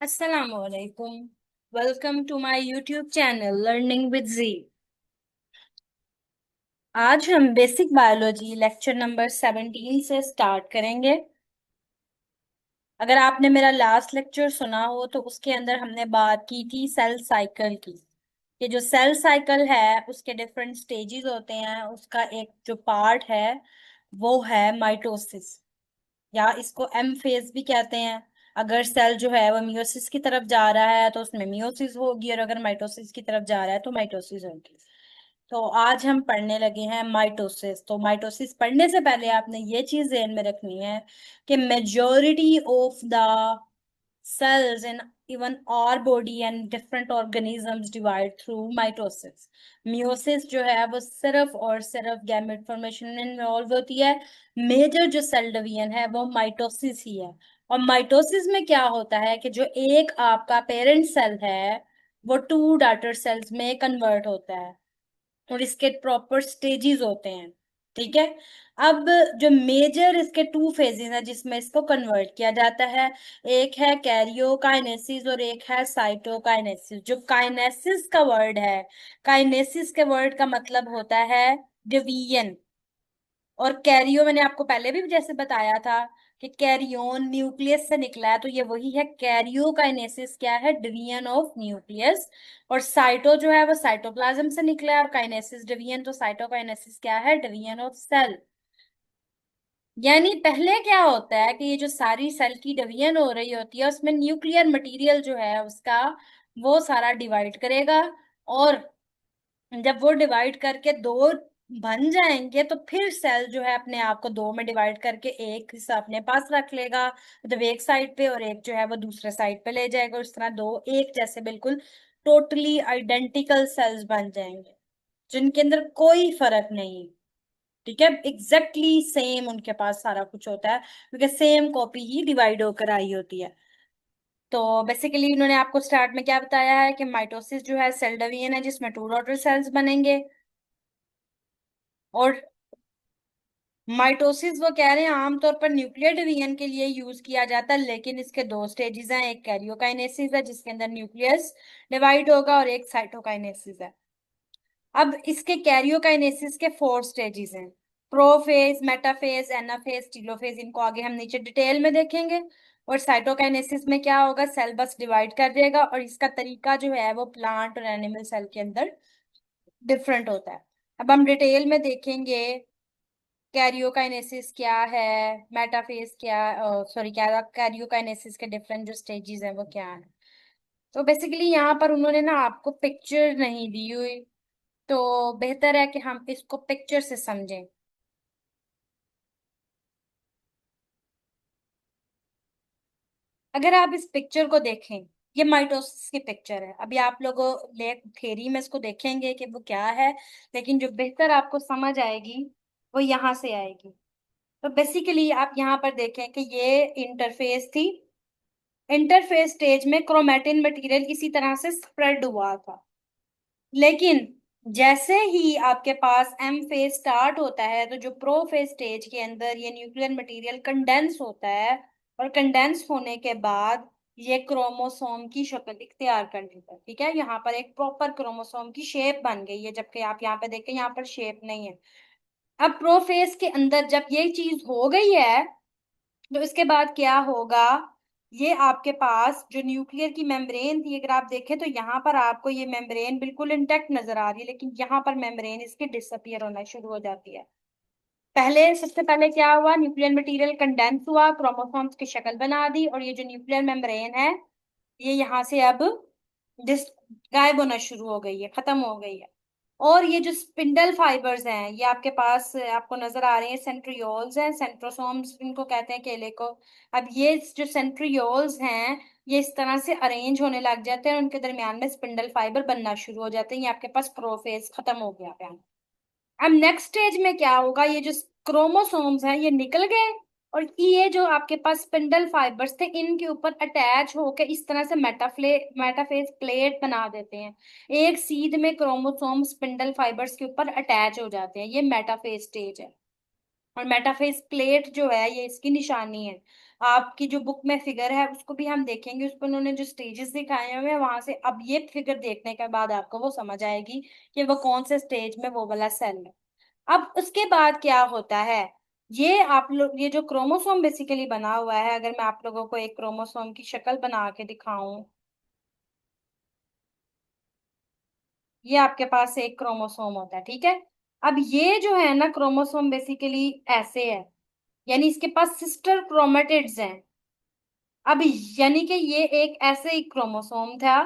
Assalamualaikum. Welcome to my YouTube channel learning with G. आज हम basic biology lecture number 17 से start करेंगे। अगर आपने मेरा लास्ट लेक्चर सुना हो तो उसके अंदर हमने बात की थी सेल साइकिल की। ये जो सेल साइकिल है उसके डिफरेंट स्टेजेस होते हैं। उसका एक जो पार्ट है वो है माइटोसिस, या इसको एम फेज भी कहते हैं। अगर सेल जो है वो मियोसिस की तरफ जा रहा है तो उसमें मियोसिस होगी, और अगर माइटोसिस की तरफ जा रहा है तो माइटोसिस होगी। तो आज हम पढ़ने लगे हैं माइटोसिस। तो माइटोसिस पढ़ने से पहले आपने ये चीज ध्यान में रखनी है कि majority of the cells in even our body and different organisms divide through mitosis। meiosis जो है वो सिर्फ और सिर्फ गैमेट फॉर्मेशन में इन्वॉल्व होती है। मेजर जो सेल डिवीजन है वो माइटोसिस ही है। और माइटोसिस में क्या होता है कि जो एक आपका पेरेंट सेल है वो टू डॉटर सेल्स में कन्वर्ट होता है, और इसके प्रॉपर स्टेजेस होते हैं। ठीक है। अब जो मेजर इसके टू फेजेस हैं जिसमें इसको कन्वर्ट किया जाता है, एक है कैरियोकाइनेसिस और एक है साइटोकाइनेसिस। जो काइनेसिस का वर्ड है, काइनेसिस के वर्ड का मतलब होता है डिवीजन। और कैरियो मैंने आपको पहले भी जैसे बताया था कि कैरियोन न्यूक्लियस से निकला है, तो ये वही है। कैरियोकाइनेसिस क्या है? Division of nucleus. और साइटो जो है वो साइटोप्लाज्म से निकला है, और काइनेसिस डिवीजन। तो साइटोकाइनेसिस क्या है? Division of cell. यानी पहले क्या होता है कि ये जो सारी सेल की डिवीजन हो रही होती है उसमें न्यूक्लियर मटेरियल जो है उसका वो सारा डिवाइड करेगा। और जब वो डिवाइड करके दो बन जाएंगे तो फिर सेल जो है अपने आप को दो में डिवाइड करके एक हिस्सा अपने पास रख लेगा, मतलब एक साइड पे, और एक जो है वो दूसरे साइड पे ले जाएगा। उस तरह दो एक जैसे बिल्कुल टोटली आइडेंटिकल सेल्स बन जाएंगे जिनके अंदर कोई फर्क नहीं। ठीक है, एग्जैक्टली सेम उनके पास सारा कुछ होता है क्योंकि सेम कॉपी ही डिवाइड होकर आई होती है। तो बेसिकली इन्होंने आपको स्टार्ट में क्या बताया है कि माइटोसिस जो है सेल डिवीजन है जिसमें टू डॉटर सेल्स बनेंगे। और माइटोसिस वो कह रहे हैं आमतौर पर न्यूक्लियर डिवीजन के लिए यूज किया जाता है, लेकिन इसके दो स्टेजेस हैं। एक कैरियोकाइनेसिस है जिसके अंदर न्यूक्लियस डिवाइड होगा, और एक साइटोकाइनेसिस है। अब इसके कैरियोकाइनेसिस के फोर स्टेजेस हैं: प्रोफेज, मेटाफेज, एनाफेज, टीलोफेज। इनको आगे हम नीचे डिटेल में देखेंगे। और साइटोकाइनेसिस में क्या होगा? सेल बस डिवाइड कर देगा, और इसका तरीका जो है वो प्लांट और एनिमल सेल के अंदर डिफरेंट होता है। अब हम डिटेल में देखेंगे कैरियोकाइनेसिस क्या है, मेटाफेज क्या, सॉरी क्या, कैरियोकाइनेसिस के डिफरेंट जो स्टेजेस हैं वो क्या है। तो बेसिकली यहाँ पर उन्होंने ना आपको पिक्चर नहीं दी हुई, तो बेहतर है कि हम इसको पिक्चर से समझें। अगर आप इस पिक्चर को देखें, ये माइटोसिस की पिक्चर है। अभी आप लोग ले थेरी में इसको देखेंगे कि वो क्या है, लेकिन जो बेहतर आपको समझ आएगी वो यहाँ से आएगी। तो बेसिकली आप यहाँ पर देखें कि ये इंटरफेस थी। इंटरफेस स्टेज में क्रोमेटिन मटेरियल इसी तरह से स्प्रेड हुआ था, लेकिन जैसे ही आपके पास एम फेज स्टार्ट होता है तो जो प्रो फेज स्टेज के अंदर ये न्यूक्लियर मटेरियल कंडेंस होता है, और कंडेंस होने के बाद ये क्रोमोसोम की शक्ल इख्तियार कर लेता है। ठीक है, यहाँ पर एक प्रॉपर क्रोमोसोम की शेप बन गई है, जबकि आप यहाँ पे देखें यहाँ पर शेप नहीं है। अब प्रोफेज के अंदर जब ये चीज हो गई है तो इसके बाद क्या होगा? ये आपके पास जो न्यूक्लियर की मेम्ब्रेन थी, अगर आप देखें तो यहाँ पर आपको ये मेम्ब्रेन बिल्कुल इंटेक्ट नजर आ रही है, लेकिन यहाँ पर मेम्ब्रेन इसकी डिसअपियर होना शुरू हो जाती है। पहले सबसे पहले क्या हुआ? न्यूक्लियर मटेरियल कंडेंस हुआ, क्रोमोसोम्स की शक्ल बना दी, और ये जो न्यूक्लियर मेम्ब्रेन है ये यहाँ से अब डिस गायब होना शुरू हो गई है, खत्म हो गई है। और ये जो स्पिंडल फाइबर्स हैं ये आपके पास आपको नजर आ रहे हैं, सेंट्रियोल्स हैं, सेंट्रोसोम्स इनको कहते हैं केले को। अब ये जो सेंट्रियोल्स हैं ये इस तरह से अरेंज होने लग जाते हैं, और उनके दरमियान में स्पिंडल फाइबर बनना शुरू हो जाते हैं। ये आपके पास प्रोफेज खत्म हो गया है। अब नेक्स्ट स्टेज में क्या होगा? ये जो क्रोमोसोम्स हैं ये निकल गए, और ये जो आपके पास स्पिंडल फाइबर्स थे इनके ऊपर अटैच होकर इस तरह से मेटाफेज प्लेट बना देते हैं। एक सीध में क्रोमोसोम स्पिंडल फाइबर्स के ऊपर अटैच हो जाते हैं। ये मेटाफेज स्टेज है, और मेटाफेज प्लेट जो है ये इसकी निशानी है। आपकी जो बुक में फिगर है उसको भी हम देखेंगे, उस पर उन्होंने जो स्टेजेस दिखाए हुए हैं वहां से अब ये फिगर देखने के बाद आपको वो समझ आएगी कि वो कौन से स्टेज में वो वाला सेल है। अब उसके बाद क्या होता है, ये आप लोग, ये जो क्रोमोसोम बेसिकली बना हुआ है, अगर मैं आप लोगों को एक क्रोमोसोम की शक्ल बना के दिखाऊं, ये आपके पास एक क्रोमोसोम होता है, ठीक है। अब ये जो है ना क्रोमोसोम बेसिकली ऐसे है, यानी इसके पास सिस्टर क्रोमेटिड्स हैं। अब यानी कि ये एक ऐसे ही क्रोमोसोम था,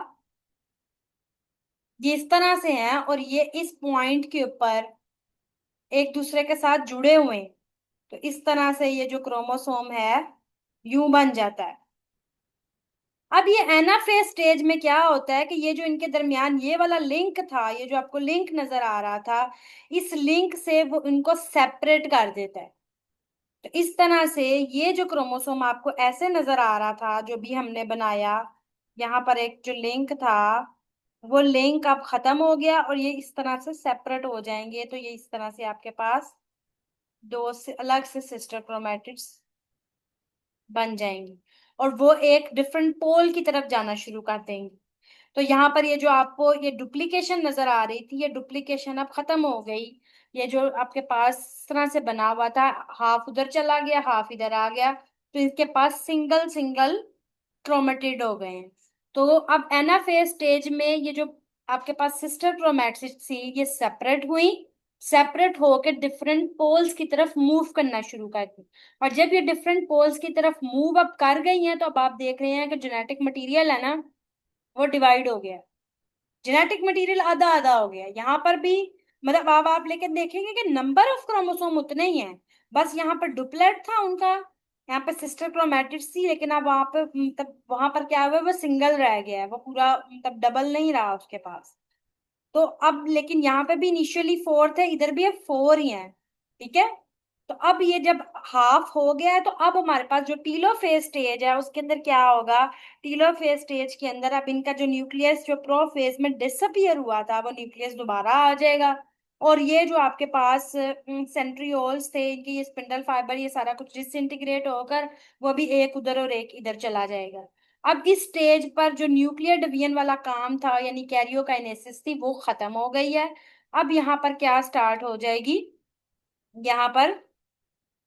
ये इस तरह से है, और ये इस पॉइंट के ऊपर एक दूसरे के साथ जुड़े हुए हैं। तो इस तरह से ये जो क्रोमोसोम है यूं बन जाता है। अब ये एनाफेज स्टेज में क्या होता है कि ये जो इनके दरमियान ये वाला लिंक था, ये जो आपको लिंक नजर आ रहा था, इस लिंक से वो इनको सेपरेट कर देता है। तो इस तरह से ये जो क्रोमोसोम आपको ऐसे नजर आ रहा था जो भी हमने बनाया, यहाँ पर एक जो लिंक था, वो लिंक अब खत्म हो गया और ये इस तरह से सेपरेट हो जाएंगे। तो ये इस तरह से आपके पास दो से अलग से सिस्टर क्रोमेटिड्स बन जाएंगी, और वो एक डिफरेंट पोल की तरफ जाना शुरू कर देंगी। तो यहाँ पर ये जो आपको ये डुप्लीकेशन नजर आ रही थी, ये डुप्लीकेशन अब खत्म हो गई। ये जो आपके पास इस तरह से बना हुआ था, हाफ उधर चला गया हाफ इधर आ गया, तो इसके पास सिंगल सिंगल क्रोमेटिड हो गए हैं। तो अब एनाफेज स्टेज में ये जो आपके पास सिस्टर क्रोमैटिड्स थी ये सेपरेट हुई, सेपरेट होकर डिफरेंट पोल्स की तरफ मूव करना शुरू कर दी। और जब ये डिफरेंट पोल्स की तरफ मूव अप कर गई हैं तो अब आप देख रहे हैं कि जेनेटिक मटेरियल है ना, वो डिवाइड हो गया। जेनेटिक मटेरियल आधा आधा हो गया यहाँ पर भी। मतलब अब आप लेकर देखेंगे कि नंबर ऑफ क्रोमोसोम उतने ही हैं, बस यहाँ पर डुप्लेट था उनका, यहाँ पे सिस्टर क्रोमैटिड्स थी, लेकिन अब वहां पे मतलब वहां पर क्या हुआ है, वो सिंगल रह गया है, वो पूरा मतलब डबल नहीं रहा उसके पास। तो अब लेकिन यहाँ पे भी इनिशियली फोर थे, इधर भी अब फोर ही हैं, ठीक है। तो अब ये जब हाफ हो गया है तो अब हमारे पास जो टीलोफेज स्टेज है उसके अंदर क्या होगा, टीलोफेज स्टेज के अंदर अब इनका जो न्यूक्लियस जो प्रोफेज में डिसअपियर हुआ था वो न्यूक्लियस दोबारा आ जाएगा। और ये जो आपके पास सेंट्रियोल्स थे, इनकी ये स्पिंडल फाइबर ये सारा कुछ डिसइंटीग्रेट होकर वो भी एक उधर और एक इधर चला जाएगा। अब इस स्टेज पर जो न्यूक्लियर डिवीजन वाला काम था यानी कैरियोकाइनेसिस थी वो खत्म हो गई है। अब यहाँ पर क्या स्टार्ट हो जाएगी, यहाँ पर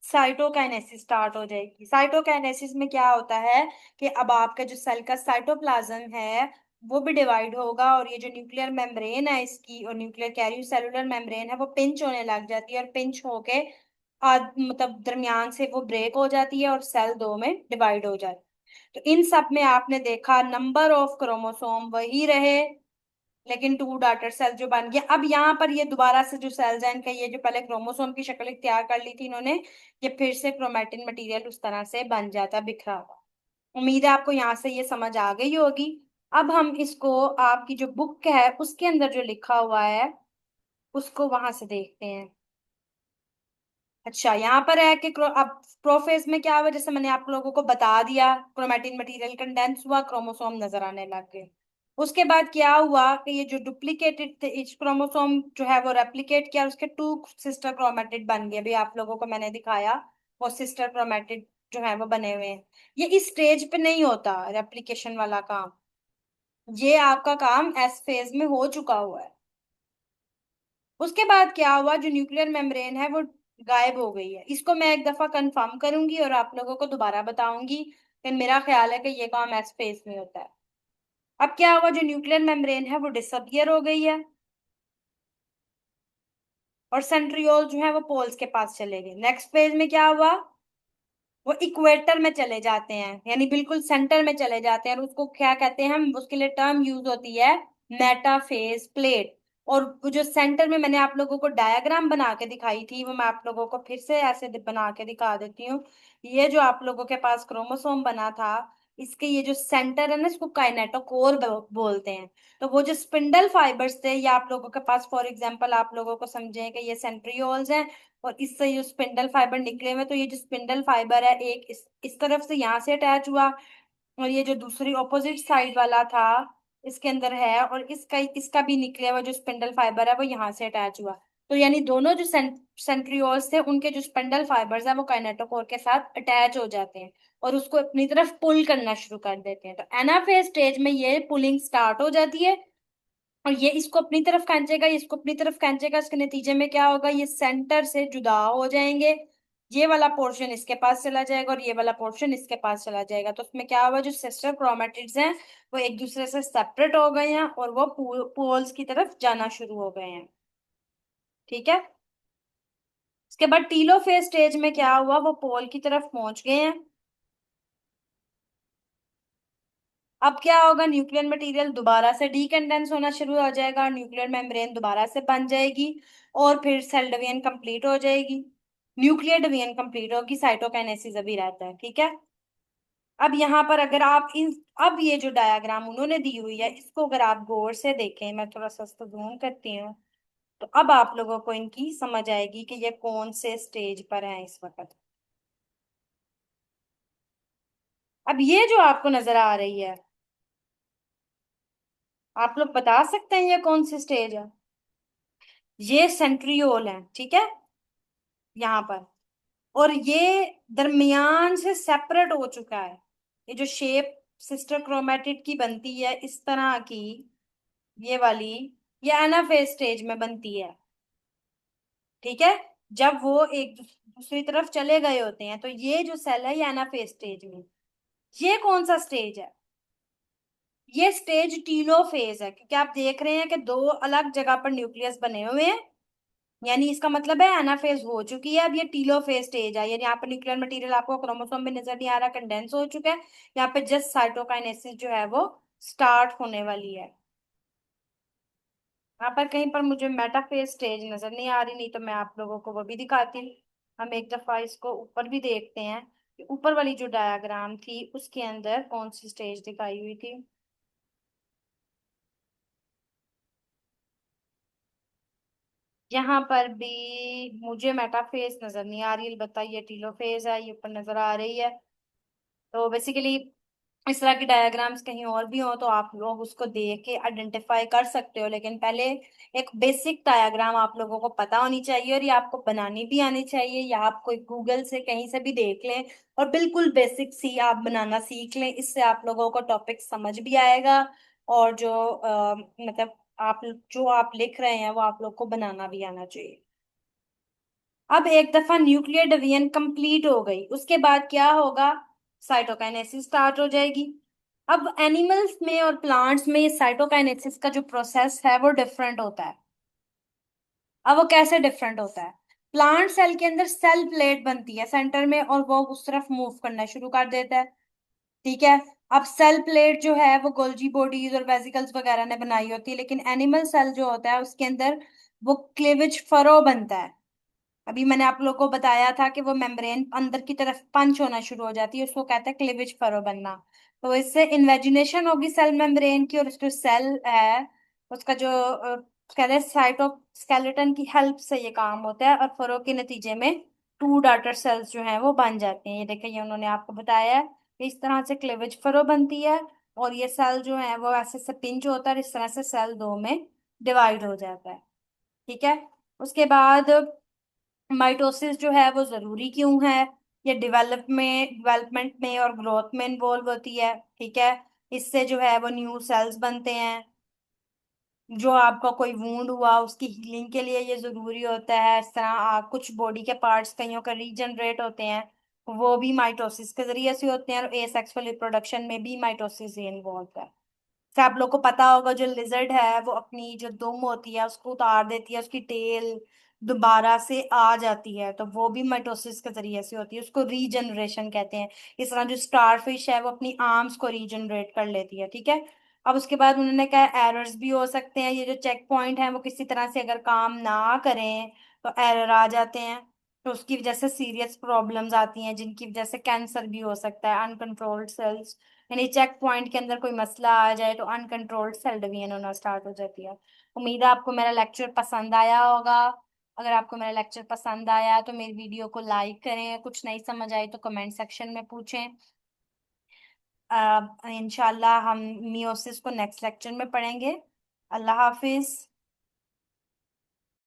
साइटोकाइनेसिस स्टार्ट हो जाएगी। साइटोकाइनेसिस में क्या होता है कि अब आपका जो सेल का साइटोप्लाज्म है वो भी डिवाइड होगा, और ये जो न्यूक्लियर मेम्ब्रेन है इसकी और न्यूक्लियर कैरियर सेलुलर मेम्ब्रेन है वो पिंच होने लग जाती है, और पिंच होके मतलब दरमियान से वो ब्रेक हो जाती है और सेल दो में डिवाइड हो जाती है। तो इन सब में आपने देखा नंबर ऑफ क्रोमोसोम वही रहे, लेकिन टू डॉटर सेल जो बन गया। अब यहाँ पर ये दोबारा से जो सेल्स हैं इनका ये जो पहले क्रोमोसोम की शक्ल तैयार कर ली थी इन्होंने, ये फिर से क्रोमेटिन मटेरियल उस तरह से बन जाता बिखरा हुआ। उम्मीद है आपको यहाँ से ये समझ आ गई होगी। अब हम इसको आपकी जो बुक है उसके अंदर जो लिखा हुआ है उसको वहां से देखते हैं। अच्छा यहाँ पर है कि अब प्रोफेज में क्या हुआ, जैसे मैंने आप लोगों को बता दिया, क्रोमेटिन मटेरियल कंडेंस हुआ, क्रोमोसोम नजर आने लग गए। उसके बाद क्या हुआ कि ये जो डुप्लीकेटेड थे इस क्रोमोसोम जो है वो रेप्लिकेट किया, उसके टू सिस्टर क्रोमेटिड बन गए। अभी आप लोगों को मैंने दिखाया वो सिस्टर क्रोमेटिड जो है वो बने हुए हैं। ये इस स्टेज पे नहीं होता रेप्लिकेशन वाला काम, ये आपका काम एस फेज में हो चुका हुआ है। उसके बाद क्या हुआ, जो न्यूक्लियर मेम्ब्रेन है वो गायब हो गई है। इसको मैं एक दफा कंफर्म करूंगी और आप लोगों को दोबारा बताऊंगी, फिर मेरा ख्याल है कि ये काम एस फेज में होता है। अब क्या हुआ, जो न्यूक्लियर मेम्ब्रेन है वो डिसअपियर हो गई है, और सेंट्रियोल जो है वो पोल्स के पास चले गए। नेक्स्ट पेज में क्या हुआ, वो इक्वेटर में चले जाते हैं, यानी बिल्कुल सेंटर में चले जाते हैं, और उसको क्या कहते हैं हम, उसके लिए टर्म यूज होती है मेटाफेज प्लेट। और वो जो सेंटर में मैंने आप लोगों को डायग्राम बना के दिखाई थी वो मैं आप लोगों को फिर से ऐसे बना के दिखा देती हूँ। ये जो आप लोगों के पास क्रोमोसोम बना था, इसके ये जो सेंटर है ना इसको काइनेटोकोर बोलते हैं। तो वो जो स्पिंडल फाइबर्स थे ये आप लोगों के पास, फॉर एग्जांपल आप लोगों को समझें कि ये सेंट्रियोल्स हैं, और इससे जो स्पिंडल फाइबर निकले हुए, तो ये जो स्पिंडल फाइबर है एक इस तरफ से यहाँ से अटैच हुआ, और ये जो दूसरी ऑपोजिट साइड वाला था इसके अंदर है, और इसका इसका भी निकले हुआ जो स्पिंडल फाइबर है वो यहाँ से अटैच हुआ। तो यानी दोनों जो सेंट्रियोल्स थे उनके जो स्पिंडल फाइबर्स है वो काइनेटोकोर के साथ अटैच हो जाते हैं और उसको अपनी तरफ पुल करना शुरू कर देते हैं। तो एनाफेज स्टेज में ये पुलिंग स्टार्ट हो जाती है और ये इसको अपनी तरफ खींचेगा, ये इसको अपनी तरफ खींचेगा। इसके नतीजे में क्या होगा, ये सेंटर से जुदा हो जाएंगे। ये वाला पोर्शन इसके पास चला जाएगा और ये वाला पोर्शन इसके पास चला जाएगा। तो उसमें क्या हुआ, जो सिस्टर क्रोमेटिड्स हैं वो एक दूसरे से सेपरेट हो गए हैं और वो पोल्स की तरफ जाना शुरू हो गए हैं। ठीक है। इसके बाद टीलोफेज स्टेज में क्या हुआ, वो पोल की तरफ पहुंच गए हैं। अब क्या होगा, न्यूक्लियर मटेरियल दोबारा से डीकंडेंस होना शुरू हो जाएगा, न्यूक्लियर मेम्ब्रेन दोबारा से बन जाएगी और फिर सेल डिवीजन कंप्लीट हो जाएगी। न्यूक्लियर डिवीजन कंप्लीट होगी, साइटोकाइनेसिस अभी रहता है। ठीक है। अब यहाँ पर अगर आप इन, अब ये जो डायग्राम उन्होंने दी हुई है इसको अगर आप गौर से देखें, मैं थोड़ा सा इसको जूम करती हूँ, तो अब आप लोगों को इनकी समझ आएगी कि ये कौन से स्टेज पर है इस वक्त। अब ये जो आपको नजर आ रही है, आप लोग बता सकते हैं ये कौन सी स्टेज है। ये सेंट्रियोल है, ठीक है, यहाँ पर। और ये दरमियान से सेपरेट हो चुका है। ये जो शेप सिस्टर क्रोमेटिड की बनती है इस तरह की, ये वाली, ये एनाफेज स्टेज में बनती है। ठीक है। जब वो एक दूसरी तरफ चले गए होते हैं तो ये जो सेल है ये एनाफेज स्टेज में। ये कौन सा स्टेज है, ये स्टेज टीलोफेज है, क्योंकि आप देख रहे हैं कि दो अलग जगह पर न्यूक्लियस बने हुए हैं। यानी इसका मतलब है एनाफेज हो चुकी है, अब ये टीलोफेज स्टेज है। यानी यहाँ पर न्यूक्लियर मटेरियल आपको क्रोमोसोम में नजर नहीं आ रहा, कंडेंस हो चुका है। यहाँ पे जस्ट साइटोकाइनेसिस जो है वो स्टार्ट होने वाली है। यहाँ पर कहीं पर मुझे मेटाफेज स्टेज नजर नहीं आ रही, नहीं तो मैं आप लोगों को वो भी दिखाती। हम एक दफा इसको ऊपर भी देखते हैं कि ऊपर वाली जो डायग्राम थी उसके अंदर कौन सी स्टेज दिखाई हुई थी। यहाँ पर भी मुझे मेटाफेज नजर नहीं आ रही, अलबत्ता ये टीलोफेज है, ये ऊपर नजर आ रही है। तो बेसिकली इस तरह की डायग्राम्स कहीं और भी हो तो आप लोग उसको देख के आइडेंटिफाई कर सकते हो, लेकिन पहले एक बेसिक डायग्राम आप लोगों को पता होनी चाहिए और ये आपको बनानी भी आनी चाहिए, या आप कोई गूगल से कहीं से भी देख लें और बिल्कुल बेसिक सी आप बनाना सीख लें। इससे आप लोगों को टॉपिक समझ भी आएगा और जो मतलब आप जो आप लिख रहे हैं वो आप लोग को बनाना भी आना चाहिए। अब एक दफा न्यूक्लियर डिवीजन कंप्लीट हो गई उसके बाद क्या होगा, साइटोकाइनेसिस स्टार्ट हो जाएगी। अब एनिमल्स में और प्लांट्स में ये साइटोकाइनेसिस का जो प्रोसेस है वो डिफरेंट होता है। अब वो कैसे डिफरेंट होता है, प्लांट सेल के अंदर सेल प्लेट बनती है सेंटर में और वो उस तरफ मूव करना शुरू कर देता है। ठीक है। अब सेल प्लेट जो है वो गोल्जी बॉडीज और वेसिकल्स वगैरह ने बनाई होती है, लेकिन एनिमल सेल जो होता है उसके अंदर वो क्लीवेज फरो बनता है। अभी मैंने आप लोगों को बताया था कि वो मेम्ब्रेन अंदर की तरफ पंच होना शुरू हो जाती है, उसको कहते हैं क्लीवेज फरो बनना। तो इससे इन्वेजिनेशन होगी सेल मेम्ब्रेन की और जो सेल है उसका जो कहते हैं साइटोस्केलेटन की हेल्प से ये काम होता है और फरो के नतीजे में टू डॉटर सेल्स जो हैं वो बन जाते हैं। ये देखिए ये उन्होंने आपको बताया है कि इस तरह से क्लीवेज फरो बनती है और ये सेल जो है वो ऐसे से पिंच होता है और इस तरह से सेल दो में डिवाइड हो जाता है। ठीक है। उसके बाद माइटोसिस जो है वो जरूरी क्यों है, ये डेवलपमेंट में और ग्रोथ में इन्वॉल्व होती है। ठीक है। इससे जो है वो न्यू सेल्स बनते हैं। जो आपका कोई वुंड हुआ उसकी हीलिंग के लिए ये जरूरी होता है। इस तरह कुछ बॉडी के पार्ट्स कईयों का रीजनरेट होते हैं, वो भी माइटोसिस के जरिए से होते हैं और एसेक्सुअल रिप्रोडक्शन में भी माइटोसिस ही इन्वॉल्व है। से आप लोग को पता होगा जो लिजर्ड है वो अपनी जो दुम होती है उसको उतार देती है, उसकी टेल दोबारा से आ जाती है, तो वो भी माइटोसिस के जरिए से होती है, उसको रीजनरेशन कहते हैं। इस तरह जो स्टार फिश है वो अपनी आर्म्स को रीजनरेट कर लेती है। ठीक है। अब उसके बाद उन्होंने कहा एरर्स भी हो सकते हैं, ये जो चेक पॉइंट है वो किसी तरह से अगर काम ना करें तो एरर आ जाते हैं, तो उसकी वजह से सीरियस प्रॉब्लम्स आती हैं जिनकी वजह से कैंसर भी हो सकता है, अनकंट्रोल्ड सेल्स। यानी चेक पॉइंट के अंदर कोई मसला आ जाए तो अनकंट्रोल्ड सेल डिवीजन होना स्टार्ट हो जाती है। उम्मीद है आपको मेरा लेक्चर पसंद आया होगा। अगर आपको मेरा लेक्चर पसंद आया तो मेरी वीडियो को लाइक करें, कुछ नहीं समझ आई तो कमेंट सेक्शन में पूछें। इंशाल्लाह हम मियोसिस को नेक्स्ट लेक्चर में पढ़ेंगे। अल्लाह हाफिज।